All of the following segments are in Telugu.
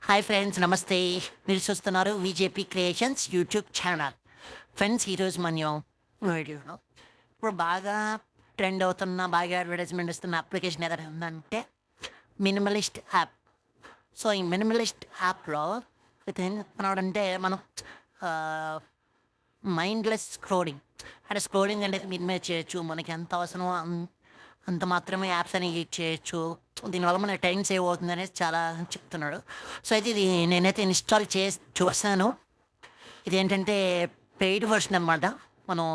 హాయ్ ఫ్రెండ్స్, నమస్తే. మీరు చూస్తున్నారు VJP creations YouTube channel. Friends, ఈరోజు మనం వీడియోలో ఇప్పుడు బాగా ట్రెండ్ అవుతున్న, బాగా అడ్వర్టైజ్మెంట్ ఇస్తున్న అప్లికేషన్ ఏదైనా ఉందంటే మినిమలిస్ట్ యాప్. సో ఈ మినిమలిస్ట్ యాప్లో ఏం చెప్తున్నాడంటే మనం మైండ్లెస్ స్క్రోలింగ్, అంటే స్క్రోలింగ్ అనేది మీద చేయొచ్చు. మనకి ఎంత అవసరమో అంత మాత్రమే యాప్స్ అనేవి యూజ్ చేయొచ్చు. దీనివల్ల మన టైం సేవ్ అవుతుంది అనేది చాలా చెప్తున్నాడు. సో అయితే ఇది నేనైతే ఇన్స్టాల్ చేసి చూసాను. ఇదేంటంటే పెయిడ్ వర్షన్ అనమాట. మనం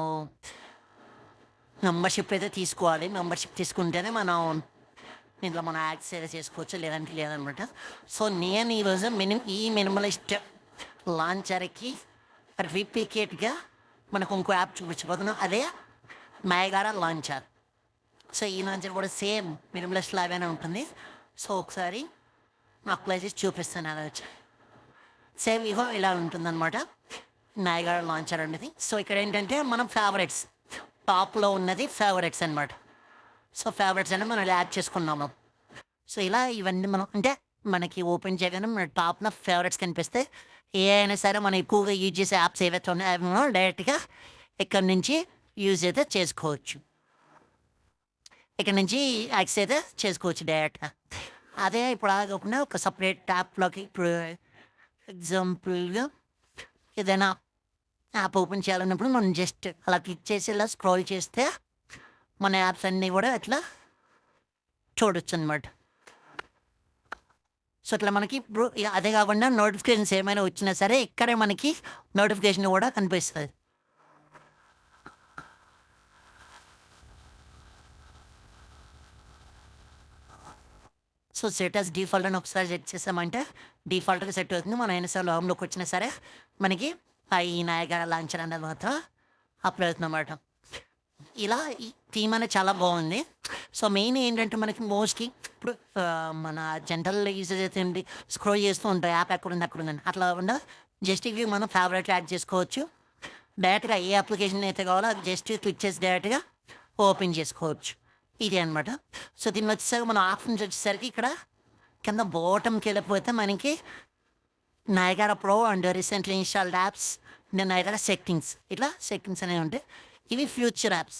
మెంబర్షిప్ అయితే తీసుకోవాలి. మెంబర్షిప్ తీసుకుంటేనే మనం దీంట్లో మనం యాక్సెస్ చేసుకోవచ్చు, లేదంటే లేదనమాట. సో నేను ఈరోజు ఈ మినిమలిస్ట్ లాంచర్కి రిప్లికేట్గా మనకు ఇంకో యాప్ చూపించబోతున్నాం. అదే నయగారా లాంచర్. సో ఈ లాంచర్ కూడా సేమ్ మినిమలిస్ట్ లాగానే ఉంటుంది. సో ఒకసారి అప్లై చేసి చూపిస్తాను. అలా వచ్చి సేమ్ ఇగో ఇలా ఉంటుందన్నమాట నయగారా లాంచర్ అనేది. సో ఇక్కడ ఏంటంటే మనం ఫేవరెట్స్, టాప్లో ఉన్నది ఫేవరెట్స్ అనమాట. సో ఫేవరెట్స్ అనేది మనం యాడ్ చేసుకున్నాము. సో ఇలా ఇవన్నీ మనం అంటే మనకి ఓపెన్ చేయగానే మన టాప్లో ఫేవరెట్స్ కనిపిస్తే ఏ అయినా సరే మనం ఎక్కువగా యూజ్ చేసే యాప్స్ ఏవైతే ఉన్నాయో మనం డైరెక్ట్గా ఇక్కడ నుంచి యూజ్ అయితే చేసుకోవచ్చు. ఇక్కడ నుంచి యాక్సెస్ అయితే చేసుకోవచ్చు డైరెక్ట్గా. అదే ఇప్పుడు కాకుండా ఒక సపరేట్ యాప్లోకి ఇప్పుడు ఎగ్జాంపుల్గా ఏదైనా యాప్ ఓపెన్ చేయాలన్నప్పుడు మనం జస్ట్ అలా క్లిక్ చేసి ఇలా స్క్రోల్ చేస్తే మన యాప్స్ అన్నీ కూడా అట్లా చూడొచ్చు అనమాట. సో అట్లా మనకి ఇప్పుడు అదే కాకుండా నోటిఫికేషన్స్ ఏమైనా వచ్చినా సరే ఇక్కడే మనకి నోటిఫికేషన్ కూడా కనిపిస్తుంది. సో సెట్ యాస్ డిఫాల్ట్ అని ఒకసారి సెట్ చేసామంటే డిఫాల్ట్గా సెట్ అవుతుంది. మనం అయినా సరే లాంగ్లోకి వచ్చినా సరే మనకి ఈ నయగారా లాంచర్ అనేది మాత్రం అప్లై అవుతుంది అన్నమాట. ఇలా ఈ థీమ్ అనేది చాలా బాగుంది. సో మెయిన్ ఏంటంటే మనకి మోస్ట్లీ ఇప్పుడు మన జనరల్ యూజెస్ అయితే ఏంటి స్క్రోల్ చేస్తూ ఉంటాయి, యాప్ ఎక్కడుంది అక్కడుందని. అట్లా కాకుండా జస్ట్ ఇవి మనం ఫేవరెట్ యాడ్ చేసుకోవచ్చు. డైరెక్ట్గా ఏ అప్లికేషన్ అయితే కావాలో అది జస్ట్ క్లిక్ చేసి డైరెక్ట్గా ఓపెన్ చేసుకోవచ్చు. ఇది అనమాట. సో దీన్ని వచ్చేసరికి మనం ఆప్షన్స్ వచ్చేసరికి ఇక్కడ కింద బాటంకి వెళ్ళిపోతే మనకి Nayagarh pro and recently installed apps, Nayagarh settings, ఇట్లా సెట్టింగ్స్ అనేవి ఉంటాయి. ఇవి ఫ్యూచర్ యాప్స్.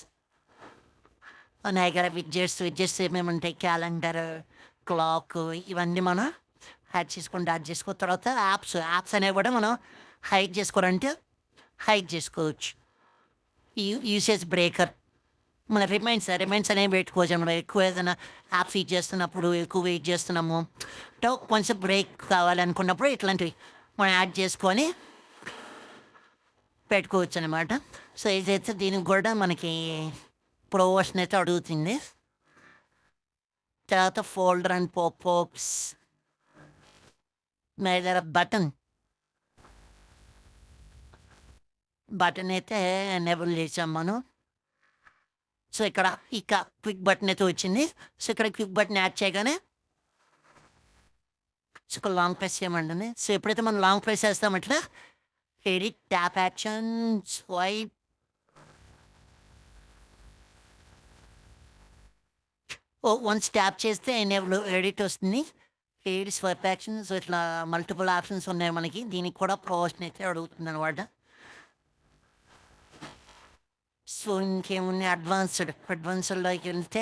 నయగారా విడ్జెట్స్ ఏమేమి ఉంటాయి, క్యాలెండర్, క్లాక్, ఇవన్నీ మనం యాడ్ చేసుకో. తర్వాత యాప్స్ అనేవి కూడా మనం హైడ్ చేసుకోవాలంటే హైడ్ చేసుకోవచ్చు. యూసేజ్ బ్రేకర్, మన రిమైండ్స్ అనేవి పెట్టుకోవచ్చు. మనం ఎక్కువ ఏదైనా యాప్స్ యూజ్ చేస్తున్నప్పుడు, ఎక్కువ వెయిట్ చేస్తున్నాము అంటే కొంచెం బ్రేక్ కావాలనుకున్నప్పుడు ఇట్లాంటివి మనం యాడ్ చేసుకొని పెట్టుకోవచ్చు అనమాట. సో ఇదైతే దీనికి కూడా మనకి ప్రొవర్షన్ అయితే అడుగుతుంది. తర్వాత ఫోల్డర్ అండ్ పాప్అప్స్, నా దగ్గర బటన్ అయితే ఎనేబుల్ చేసాం మనం. సో ఇక్కడ ఇక క్విక్ బటన్ అయితే వచ్చింది. సో ఇక్కడ క్విక్ బటన్ యాడ్ చేయగానే సో ఇక్కడ లాంగ్ ప్రెస్ చేయమంటుంది. సో ఎప్పుడైతే మనం లాంగ్ ప్రెస్ చేస్తామంటే edit, tap action, swipe, once tap చేస్తే ఎనేబుల్ ఎడిట్ వస్తుంది. Edit, swipe action. సో ఇట్లా మల్టిపుల్ ఆప్షన్స్ ఉన్నాయి మనకి. దీనికి కూడా ప్రొమోషన్ అయితే అడుగుతుంది అనమాట. సో ఇంకేముంది, అడ్వాన్స్డ్లోకి వెళ్తే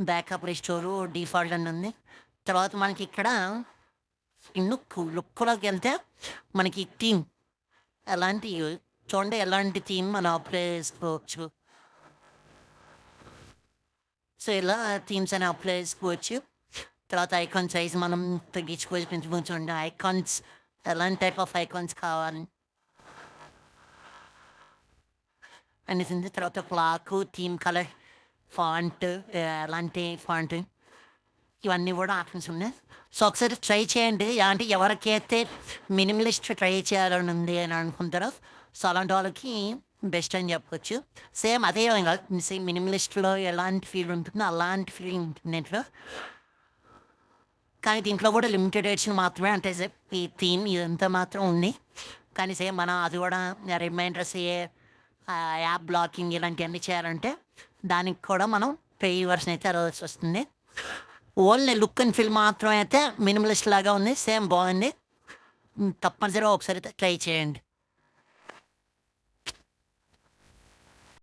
బ్యాకప్, రిస్టోరు, డిఫాల్ట్ అని ఉంది. తర్వాత మనకి ఇక్కడ లుక్లోకి వెళ్తే మనకి థీమ్ ఎలాంటి చూడండి, ఎలాంటి థీమ్ మనం అప్లై చేసుకోవచ్చు. సో ఇలా థీమ్స్ అని అప్లై చేసుకోవచ్చు. తర్వాత ఐకాన్ సైజ్ మనం తగ్గించుకోవచ్చు, పెంచుకోవచ్చు. ఐకాన్స్ ఎలాంటి టైప్ ఆఫ్ ఐకాన్స్ కావాలి అనేసింది. తర్వాత క్లాక్, థీమ్ కలర్, ఫాంట్, ఎలాంటి ఫాంట్, ఇవన్నీ కూడా ఆప్షన్స్ ఉన్నాయి. సో ఒకసారి ట్రై చేయండి. అంటే ఎవరికైతే మినిమలిస్ట్ ట్రై చేయాలని ఉంది అని అనుకుంటారో సో అలాంటి వాళ్ళకి బెస్ట్ అని చెప్పవచ్చు. సేమ్ అదే సేమ్ మినిమలిస్ట్లో ఎలాంటి ఫీల్ ఉంటుందో అలాంటి ఫీల్ ఉంటుంది దీంట్లో. కానీ దీంట్లో కూడా లిమిటెడ్ ఎడిషన్ మాత్రమే, అంటే ఈ థీమ్ ఇదంతా మాత్రం ఉంది. కానీ సేమ్ మనం అది కూడా రిమైండర్స్, యాప్ బ్లాకింగ్ ఇలాంటివన్నీ చేయాలంటే దానికి కూడా మనం పే వర్షన్ అయితే అడగాల్సి వస్తుంది. ఓన్లీ లుక్ అండ్ ఫీల్ మాత్రం అయితే మినిమలిస్ట్ లాగా ఉంది. సేమ్ బాగుంది. తప్పనిసరిగా ఒకసారి అయితే ట్రై చేయండి.